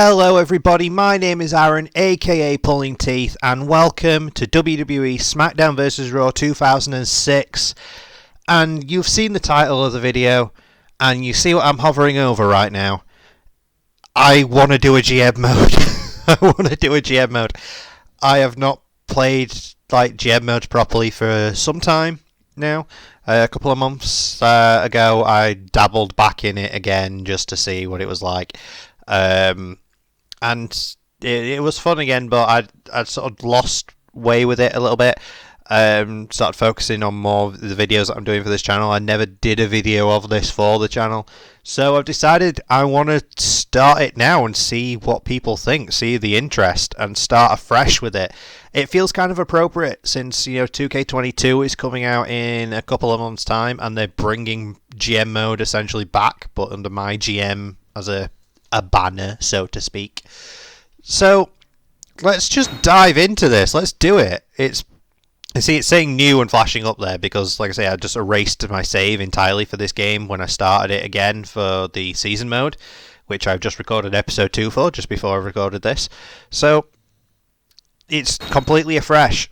Hello everybody, my name is Aaron, aka Pulling Teeth, and welcome to WWE Smackdown vs Raw 2006. And you've seen the title of the video, and you see what I'm hovering over right now. I want to do a GM mode. I have not played GM mode properly for some time now. A couple of months ago, I dabbled back in it again just to see what it was like. And it was fun again, but I'd sort of lost way with it a little bit. Started focusing on more of the videos that I'm doing for this channel. I never did a video of this for the channel, so I've decided I want to start it now and see what people think, see the interest, and start afresh with it. It feels kind of appropriate since 2K22 is coming out in a couple of months' time, and they're bringing GM mode essentially back, but under my GM as a banner, so to speak. So let's just dive into this. Let's do it. It's saying new and flashing up there because, like I say, I just erased my save entirely for this game when I started it again for the season mode, which I've just recorded episode 2 for, just before I recorded this. So it's completely afresh.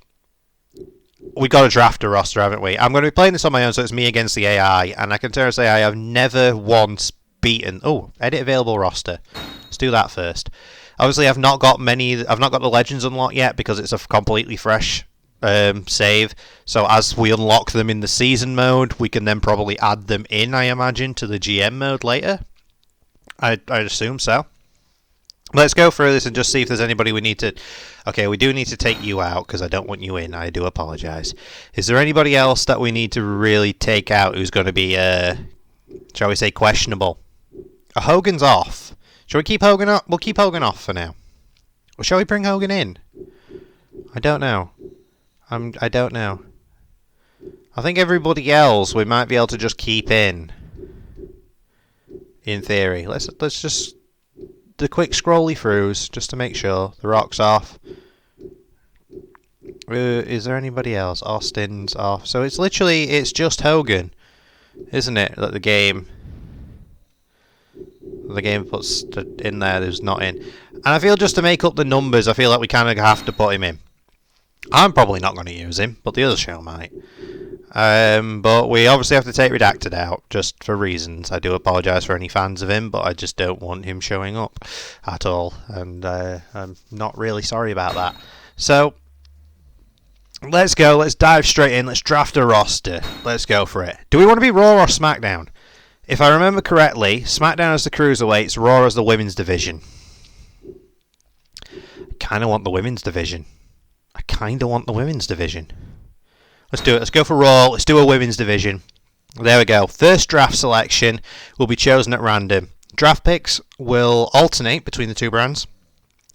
We got to draft a roster, haven't we? I'm going to be playing this on my own, so it's me against the AI, and I can tell you say I have never once beaten. Oh, edit available roster. Let's do that first. Obviously, I've not got the legends unlocked yet because it's a completely fresh save. So as we unlock them in the season mode, we can then probably add them in, I imagine, to the GM mode later. I'd assume so. Let's go through this and just see if there's anybody we need to... Okay, we do need to take you out because I don't want you in. I do apologise. Is there anybody else that we need to really take out who's going to be, shall we say, questionable? Hogan's off. Shall we keep Hogan off? We'll keep Hogan off for now. Or shall we bring Hogan in? I don't know. I don't know. I think everybody else we might be able to just keep in theory. Let's just the quick scrolly throughs just to make sure. The Rock's off. Is there anybody else? Austin's off. So it's just Hogan, isn't it? That the game puts in there who's not in. And I feel just to make up the numbers, I feel like we kind of have to put him in. I'm probably not going to use him, but the other show might. But we obviously have to take Redacted out, just for reasons. I do apologise for any fans of him, but I just don't want him showing up at all. And I'm not really sorry about that. So, let's go. Let's dive straight in. Let's draft a roster. Let's go for it. Do we want to be Raw or SmackDown? If I remember correctly, SmackDown is the Cruiserweights, Raw is the Women's Division. I kind of want the Women's Division. Let's do it. Let's go for Raw. Let's do a Women's Division. There we go. First draft selection will be chosen at random. Draft picks will alternate between the two brands.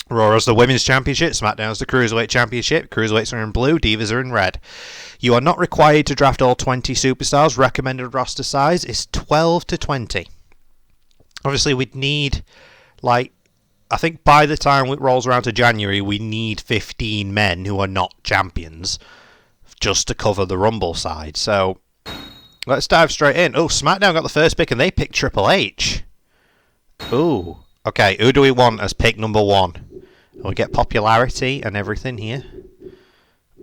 Raw is the Women's Championship, SmackDown is the Cruiserweight Championship. Cruiserweights are in blue, Divas are in red. You are not required to draft all 20 superstars. Recommended roster size is 12 to 20. Obviously, we'd need, I think by the time it rolls around to January, we need 15 men who are not champions just to cover the Rumble side. So, let's dive straight in. Oh, SmackDown got the first pick and they picked Triple H. Ooh. Okay, who do we want as pick number 1? We get popularity and everything here.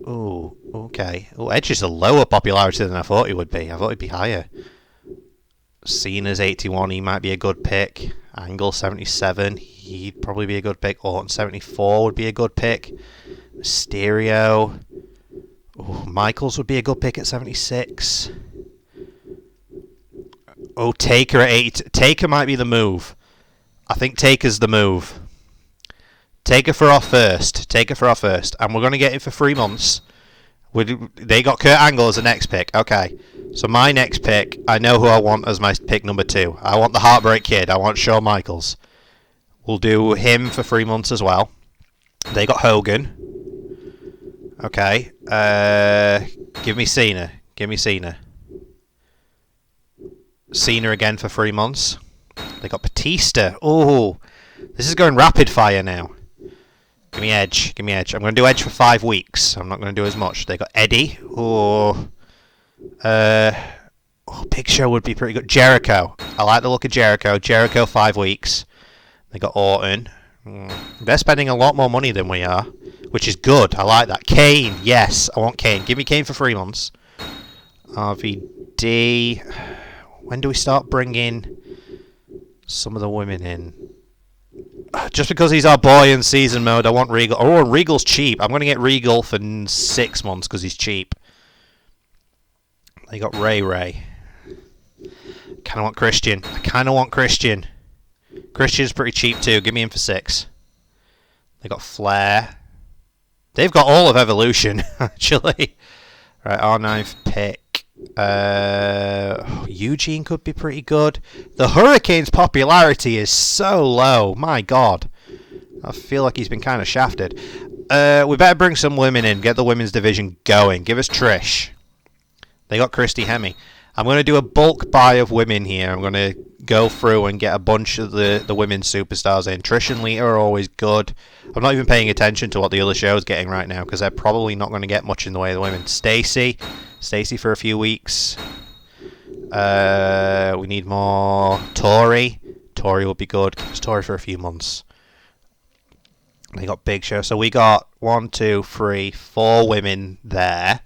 Ooh, okay. Oh, Edge is a lower popularity than I thought he would be. I thought he'd be higher. Cena's 81, he might be a good pick. Angle 77, he'd probably be a good pick. Orton 74 would be a good pick. Mysterio. Oh, Michaels would be a good pick at 76. Oh, Taker at 80. Taker might be the move. I think Taker's the move. Taker for our first. And we're going to get it for 3 months. They got Kurt Angle as the next pick. Okay. So my next pick, I know who I want as my pick number 2. I want the Heartbreak Kid. I want Shawn Michaels. We'll do him for 3 months as well. They got Hogan. Okay. Give me Cena. Cena again for 3 months. They got Batista. Oh, this is going rapid fire now. Give me Edge. I'm going to do Edge for 5 weeks. I'm not going to do as much. They got Eddie. Oh, Big Show would be pretty good. Jericho. I like the look of Jericho. 5 weeks. They got Orton. They're spending a lot more money than we are, which is good. I like that. Kane, yes, I want Kane. Give me Kane for 3 months. RVD. When do we start bringing some of the women in? Just because he's our boy in season mode, I want Regal. Oh, Regal's cheap. I'm going to get Regal for 6 months because he's cheap. They got Ray. Kind of want Christian. I kind of want Christian. Christian's pretty cheap too. Give me him for 6. They got Flair. They've got all of Evolution, actually. Right, our 9th pick. Eugene could be pretty good. The Hurricane's popularity is so low. My God. I feel like he's been kind of shafted. We better bring some women in. Get the women's division going. Give us Trish. They got Christy Hemme. I'm going to do a bulk buy of women here. I'm going to go through and get a bunch of the women's superstars in. Trish and Lita are always good. I'm not even paying attention to what the other show's getting right now because they're probably not going to get much in the way of the women. Stacy for a few weeks. We need more. Tori will be good. Give us Tori for a few months. They got Big Show. So we got 1, 2, 3, 4 women there.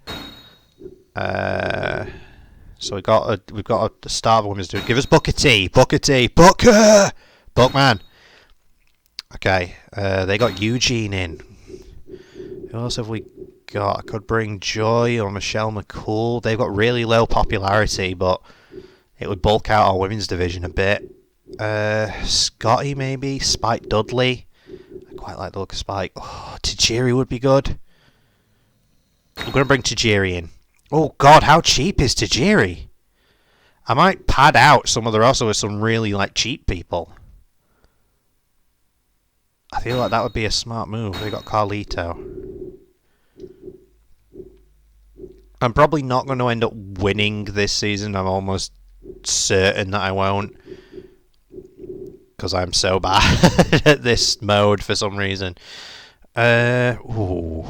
So we've got a star of women's doing. Give us Booker T. Bookman. Okay, they got Eugene in. Who else have we got? I could bring Joy or Michelle McCool. They've got really low popularity, but it would bulk out our women's division a bit. Scotty maybe. Spike Dudley. I quite like the look of Spike. Oh, Tajiri would be good. We're going to bring Tajiri in. Oh God, how cheap is Tajiri? I might pad out some of the roster with some really cheap people. I feel like that would be a smart move. They got Carlito. I'm probably not going to end up winning this season. I'm almost certain that I won't. Because I'm so bad at this mode for some reason. Ooh.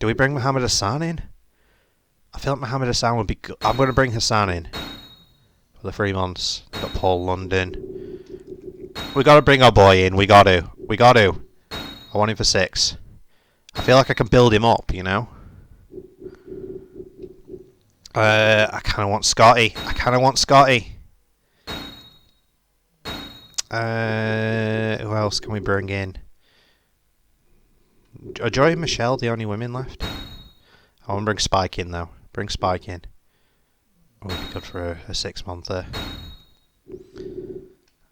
Do we bring Muhammad Hassan in? I feel like Muhammad Hassan would be good. I'm going to bring Hassan in for the 3 months. We've got Paul London. We got to bring our boy in. We got to. I want him for 6. I feel like I can build him up, you know? I kind of want Scotty. Who else can we bring in? Are Joy and Michelle the only women left? I want to bring Spike in, though. Bring Spike in. Would be good for a 6-monther.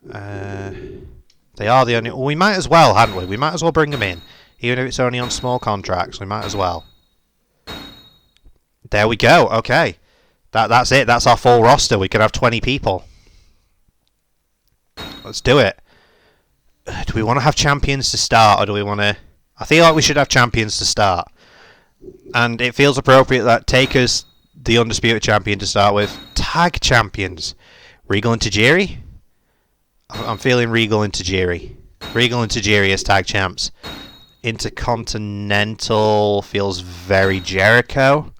They are the only... Well, we might as well, hadn't we? We might as well bring them in. Even if it's only on small contracts, we might as well. There we go. Okay. That's it. That's our full roster. We can have 20 people. Let's do it. Do we want to have champions to start, or do we want to... I feel like we should have champions to start. And it feels appropriate that Taker's the undisputed champion to start with. Tag champions. Regal and Tajiri? I'm feeling Regal and Tajiri. Regal and Tajiri as tag champs. Intercontinental feels very Jericho.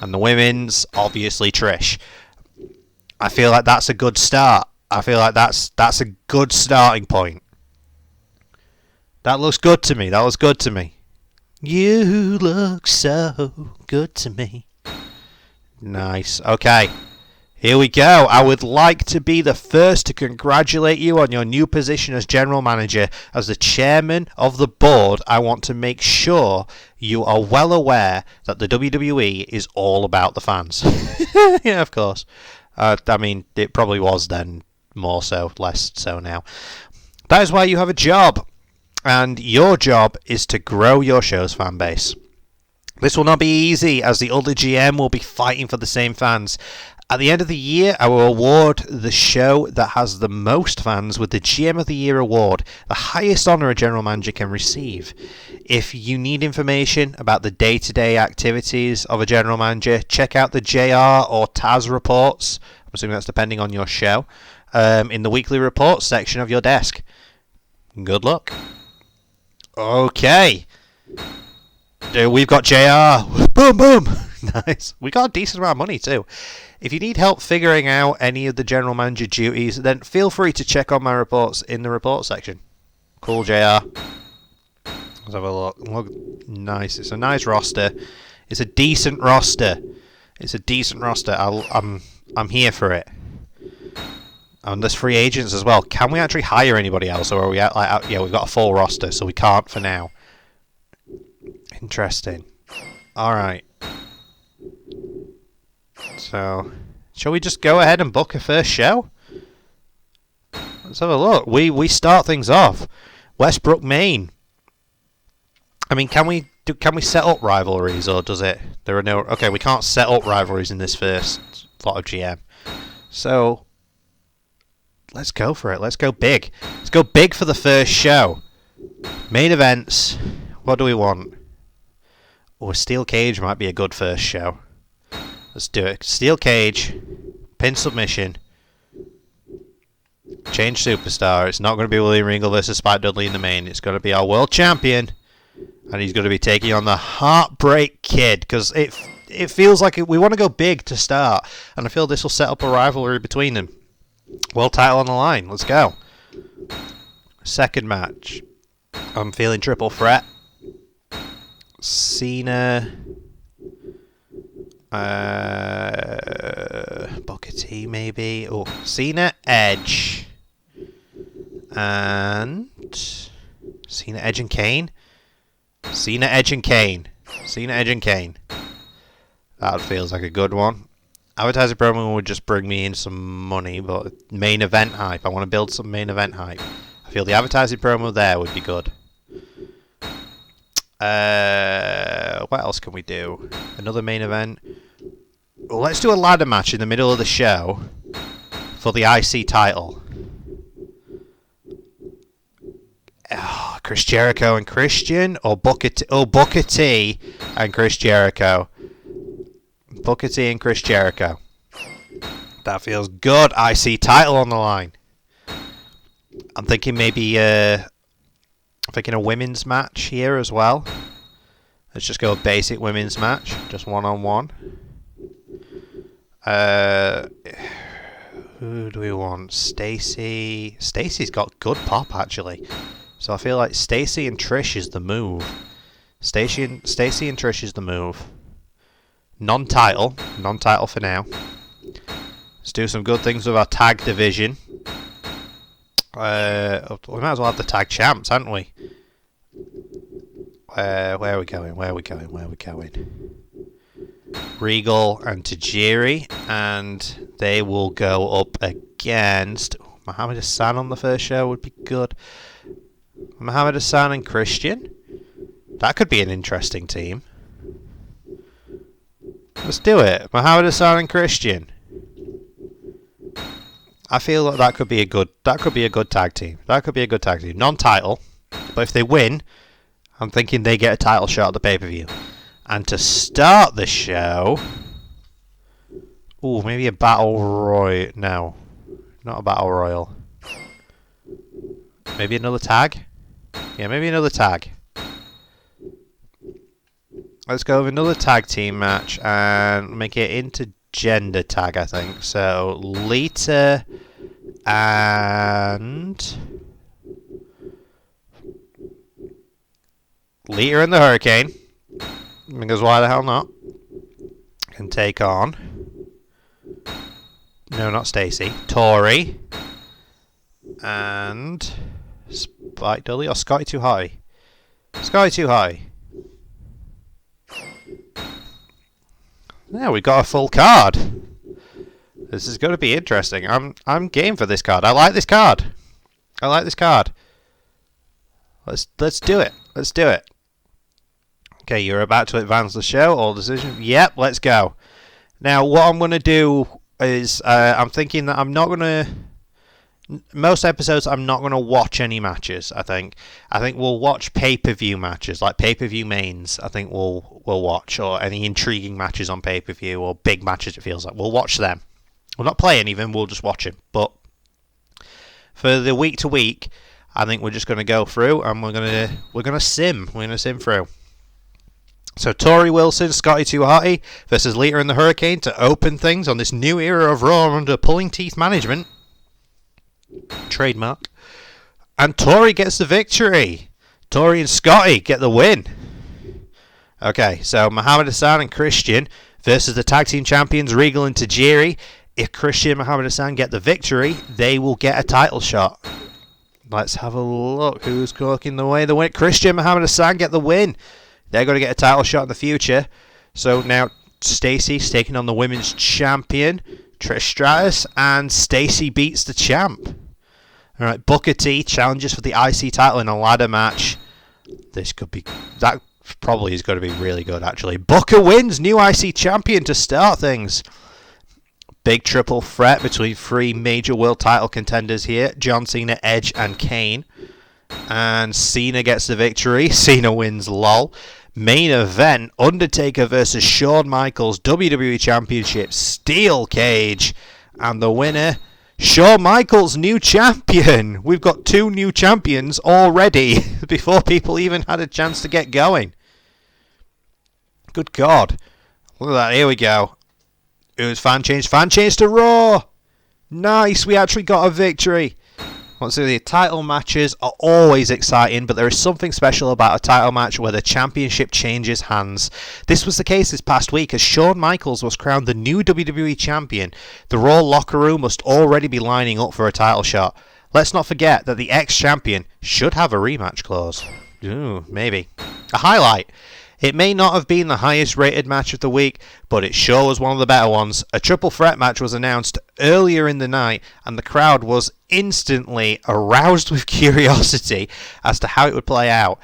And the women's, obviously Trish. I feel like that's a good start. I feel like that's a good starting point. That looks good to me. That was good to me. You look so good to me. Nice. Okay. Here we go. I would like to be the first to congratulate you on your new position as general manager. As the chairman of the board, I want to make sure you are well aware that the WWE is all about the fans. Yeah, of course. I mean, it probably was then, more so, less so now. That is why you have a job. And your job is to grow your show's fan base. This will not be easy, as the other GM will be fighting for the same fans. At the end of the year, I will award the show that has the most fans with the GM of the Year award, the highest honour a general manager can receive. If you need information about the day-to-day activities of a general manager, check out the JR or Taz reports. I'm assuming that's depending on your show. In the weekly reports section of your desk. Good luck. Okay. We've got JR. Boom, boom. Nice. We got a decent amount of money too. If you need help figuring out any of the general manager duties, then feel free to check on my reports in the report section. Cool, JR. Let's have a look. Look, nice. It's a nice roster. It's a decent roster. It's a decent roster. I'm here for it. And there's free agents as well. Can we actually hire anybody else, or are we at yeah, we've got a full roster, so we can't for now. Interesting. All right. So, shall we just go ahead and book a first show? Let's have a look. We start things off. Westbrook, Maine. I mean, can we set up rivalries, or does it? There are no. Okay, we can't set up rivalries in this first lot of GM. So. Let's go for it. Let's go big. Let's go big for the first show. Main events. What do we want? Oh, a steel cage might be a good first show. Let's do it. Steel cage. Pin submission. Change superstar. It's not going to be William Regal versus Spike Dudley in the main. It's going to be our world champion. And he's going to be taking on the Heartbreak Kid. Because it feels like we want to go big to start. And I feel this will set up a rivalry between them. World title on the line. Let's go. Second match. I'm feeling triple threat. Cena. Booker T maybe. Oh, Cena, Edge. And Cena, Edge and Kane. Cena, Edge and Kane. Cena, Edge and Kane. That feels like a good one. Advertising promo would just bring me in some money, but main event hype. I want to build some main event hype. I feel the advertising promo there would be good. What else can we do? Another main event. Well, let's do a ladder match in the middle of the show for the IC title. Oh, Chris Jericho and Christian, or Booker T and Chris Jericho. Booker T and Chris Jericho. That feels good. IC title on the line. I'm thinking maybe a women's match here as well. Let's just go a basic women's match, just one-on-one. Who do we want? Stacy. Stacy's got good pop actually, so I feel like Stacy and Trish is the move. Stacy and Trish is the move. Non-title for now. Let's do some good things with our tag division. We might as well have the tag champs, haven't we? Where are we going? Regal and Tajiri, and they will go up against Muhammad Hassan on the first show would be good. Muhammad Hassan and Christian. That could be an interesting team. Let's do it. Muhammad Hassan and Christian. I feel like that could be a good tag team. Non-title, but if they win, I'm thinking they get a title shot at the pay-per-view. And to start the show, ooh, maybe a battle royal. No, not a battle royal. Maybe another tag. Yeah, maybe another tag. Let's go with another tag team match and make it intergender tag, I think. So, Lita and the Hurricane, because why the hell not, can take on, no, not Stacy, Tori and Spike Dudley, or Scotty Too High. Yeah, we got a full card. This is going to be interesting. I'm game for this card. I like this card. Let's do it. Okay, you're about to advance the show. All decision. Yep, let's go. Now, what I'm going to do is I'm thinking that I'm not going to. Most episodes, I'm not going to watch any matches. I think we'll watch pay-per-view matches, like pay-per-view mains. I think we'll watch, or any intriguing matches on pay-per-view, or big matches. It feels like we'll watch them. We'll not play any of them. We'll just watch them. But for the week to week, I think we're just going to go through and we're going to sim. We're going to sim through. So Tori Wilson, Scotty 2 Hotty versus Lita and the Hurricane to open things on this new era of Raw under Pulling Teeth management. Trademark. And Tori gets the victory. Tori and Scotty get the win. Okay, so Muhammad Hassan and Christian versus the tag team champions Regal and Tajiri. If Christian and Muhammad Hassan get the victory, they will get a title shot. Let's have a look. Who's cooking the way? The win. Christian and Muhammad Hassan get the win. They're going to get a title shot in the future. So now Stacey's taking on the women's champion, Trish Stratus, and Stacey beats the champ. Alright, Booker T challenges for the IC title in a ladder match. This could be... That probably is going to be really good, actually. Booker wins, new IC champion to start things. Big triple threat between three major world title contenders here. John Cena, Edge, and Kane. And Cena gets the victory. Cena wins, lol. Main event, Undertaker versus Shawn Michaels, WWE Championship, Steel Cage. And the winner, Shawn Michaels, new champion. We've got 2 new champions already before people even had a chance to get going. Good God. Look at that, here we go. It was fan change to Raw. Nice, we actually got a victory. Once the title matches are always exciting, but there is something special about a title match where the championship changes hands. This was the case this past week as Shawn Michaels was crowned the new WWE champion. The Raw locker room must already be lining up for a title shot. Let's not forget that the ex-champion should have a rematch clause. Ooh, maybe. A highlight. It may not have been the highest rated match of the week, but it sure was one of the better ones. A triple threat match was announced earlier in the night, and the crowd was instantly aroused with curiosity as to how it would play out.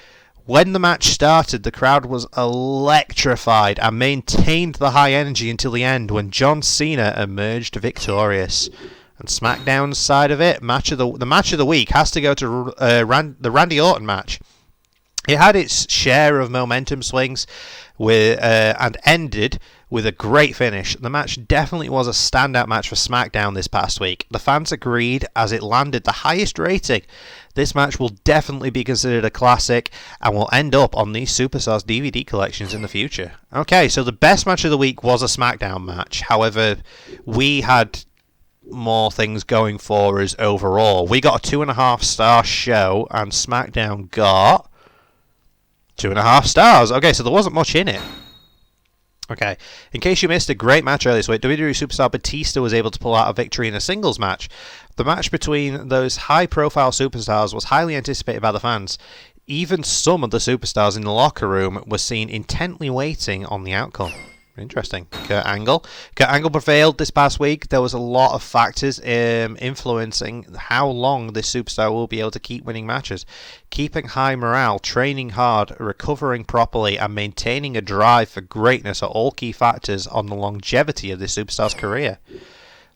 When the match started, the crowd was electrified and maintained the high energy until the end when John Cena emerged victorious. And SmackDown's side of it, the match of the week has to go to the Randy Orton match. It had its share of momentum swings and ended with a great finish. The match definitely was a standout match for SmackDown this past week. The fans agreed as it landed the highest rating. This match will definitely be considered a classic and will end up on these Superstars DVD collections in the future. Okay, so the best match of the week was a SmackDown match. However, we had more things going for us overall. We got a 2.5 star show and SmackDown got 2.5 stars. Okay, so there wasn't much in it. Okay, in case you missed a great match earlier this week, WWE superstar Batista was able to pull out a victory in a singles match. The match between those high-profile superstars was highly anticipated by the fans. Even some of the superstars in the locker room were seen intently waiting on the outcome. Interesting. Kurt Angle prevailed this past week. There was a lot of factors influencing how long this superstar will be able to keep winning matches. Keeping high morale, training hard, recovering properly, and maintaining a drive for greatness are all key factors on the longevity of this superstar's career.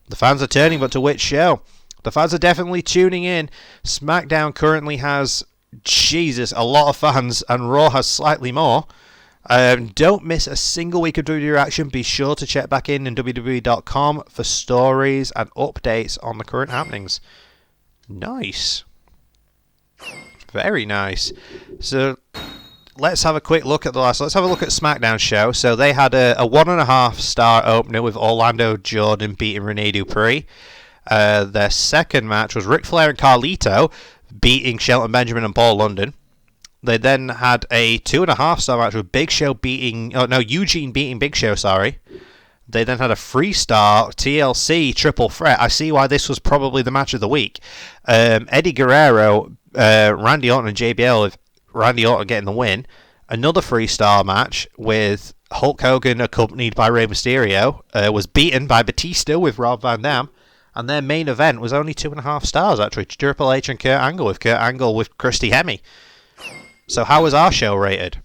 The fans are turning, but to which show? The fans are definitely tuning in. SmackDown currently has, a lot of fans, and Raw has slightly more. Don't miss a single week of WWE action. Be sure to check back in WWE.com for stories and updates on the current happenings. Nice. Very nice. So let's have a quick look at let's have a look at SmackDown show. So they had a 1.5 star opener with Orlando Jordan beating Rene Dupree. Their second match was Ric Flair and Carlito beating Shelton Benjamin and Paul London. They then had a 2.5 star match with Eugene beating Big Show, sorry. They then had a 3-star TLC triple threat. I see why this was probably the match of the week. Eddie Guerrero, Randy Orton and JBL with Randy Orton getting the win. Another 3-star match with Hulk Hogan accompanied by Rey Mysterio was beaten by Batista with Rob Van Dam. And their main event was only 2.5 stars, actually. Triple H and Kurt Angle with Christy Hemme. So how was our show rated?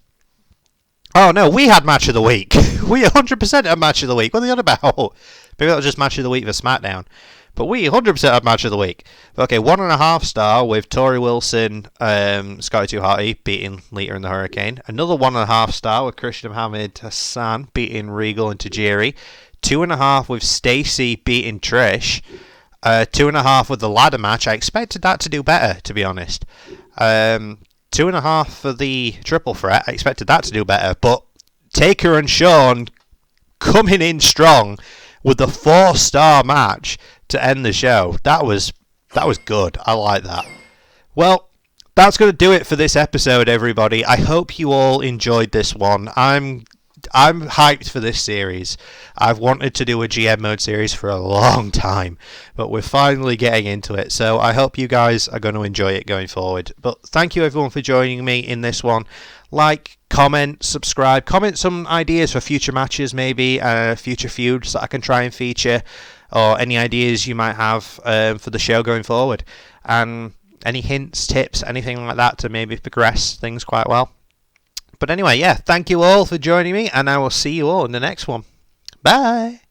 Oh no, we had match of the week. We 100% had match of the week. What are they on about? Maybe that was just match of the week for SmackDown. But we 100% had match of the week. Okay, 1.5 star with Tori Wilson, Scotty 2 Hotty beating Lita and the Hurricane. Another 1.5 star with Christian Muhammad Hassan beating Regal and Tajiri. 2.5 with Stacey beating Trish. 2.5 with the ladder match. I expected that to do better, to be honest. 2.5 for the triple threat. I expected that to do better, but 2.5 for the 3-star match with Tori Wilson, Scotty 2 Hotty beating Lita and the Hurricane. 2.5 with Tori Wilson, Scotty 2 Hotty beating Regal and Tajiri. 2.5 with the ladder match. I expected that to do better, to be honest. 2.5 for the triple threat. I expected that to do better, but Taker and Shawn coming in strong with the 4-star match to end the show. That was good. I like that. Well, that's going to do it for this episode, everybody. I hope you all enjoyed this one. I'm hyped for this series. I've wanted to do a GM mode series for a long time, but we're finally getting into it. So I hope you guys are going to enjoy it going forward. But thank you everyone for joining me in this one. Like, comment, subscribe, comment some ideas for future matches, maybe future feuds that I can try and feature, or any ideas you might have for the show going forward, and any hints, tips, anything like that to maybe progress things quite well. But anyway, yeah, thank you all for joining me, and I will see you all in the next one. Bye!